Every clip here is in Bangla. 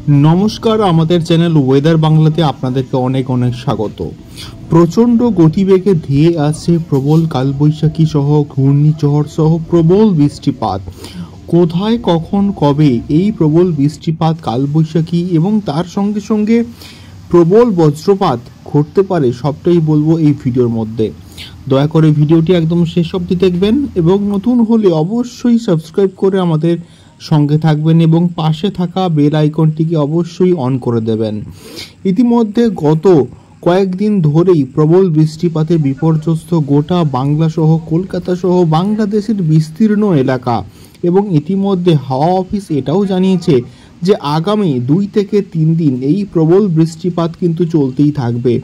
নমস্কার, আমাদের চ্যানেল ওয়েদার বাংলাতে আপনাদেরকে অনেক অনেক স্বাগত। প্রচণ্ড গতিবেগে ধেয়ে আসছে প্রবল কালবৈশাখী সহ ঘূর্ণিঝড় সহ প্রবল বৃষ্টিপাত। কোথায় কখন কবে এই প্রবল বৃষ্টিপাত, কালবৈশাখী এবং তার সঙ্গে সঙ্গে প্রবল বজ্রপাত ঘটতে পারে সবটাই বলবো এই ভিডিওর মধ্যে। দয়া করে ভিডিওটি একদম শেষ অবধি দেখবেন এবং নতুন হলে অবশ্যই সাবস্ক্রাইব করে আমাদের সঙ্গে থাকবেন এবং পাশে থাকা বেল আইকনটিকে অবশ্যই অন করে দেবেন। ইতিমধ্যে গত কয়েকদিন ধরেই প্রবল বৃষ্টিপাতে বিপর্যস্ত গোটা বাংলা সহ কলকাতা সহ বাংলাদেশের বিস্তীর্ণ এলাকা এবং ইতিমধ্যে হাওয়া অফিস এটাও জানিয়েছে যে আগামী 2 থেকে 3 দিন এই প্রবল বৃষ্টিপাত কিন্তু চলতেই থাকবে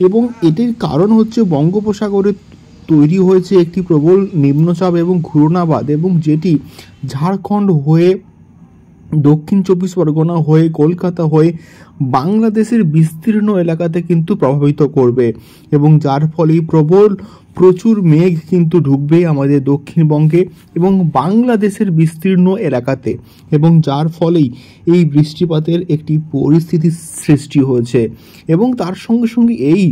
এবং এটির কারণ হচ্ছে বঙ্গোপসাগরে তৈরি হয়েছে একটি প্রবল নিম্নচাপ এবং ঘূর্ণাবাত এবং যেটি ঝাড়খণ্ড হয়ে দক্ষিণ 24 পরগনা হয়ে কলকাতা হয়ে বাংলাদেশের বিস্তীর্ণ এলাকাতে কিন্তু প্রভাবিত করবে এবং যার ফলে প্রচুর মেঘ কিন্তু ঢুকবে আমাদের দক্ষিণবঙ্গে এবং বাংলাদেশের বিস্তীর্ণ এলাকাতে এবং যার ফলেই এই বৃষ্টিপাতের একটি পরিস্থিতির সৃষ্টি হয়েছে এবং তার সঙ্গে সঙ্গে এই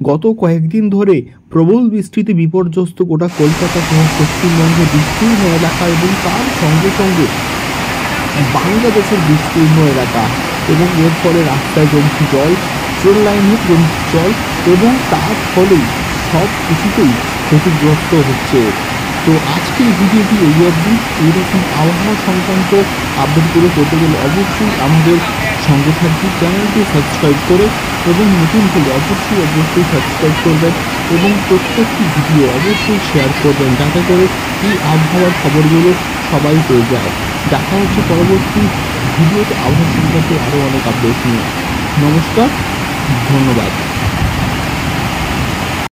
গত কয়েকদিন ধরে প্রবল বৃষ্টিতে বিপর্যস্ত গোটা কলকাতা সহ পশ্চিমবঙ্গের বিস্তীর্ণ এলাকা এবং তার সঙ্গে সঙ্গে বাংলাদেশের বিস্তীর্ণ এলাকা এবং এর ফলে রাস্তায় জমছে জল, ট্রেন লাইনে জমছে জল এবং তার ফলেই সব কিছুতেই ক্ষতিগ্রস্ত হচ্ছে। তো আজকের ভিডিওটি এই অবধি। এইরকম আবহাওয়া সংক্রান্ত আপডেটগুলো করতে গেলে অবশ্যই আমাদের সঙ্গে থাকবে, চ্যানেলটি সাবস্ক্রাইব করে এবং নতুন হলে অবশ্যই সাবস্ক্রাইব করবেন এবং প্রত্যেকটি ভিডিও অবশ্যই শেয়ার করবেন যাতে করে এই আবহাওয়ার খবরগুলো সবাই পেয়ে যায়। দেখা হচ্ছে পরবর্তী ভিডিওতে আবহাওয়া সংক্রান্ত আরও অনেক আপডেট নিয়ে। নমস্কার, ধন্যবাদ।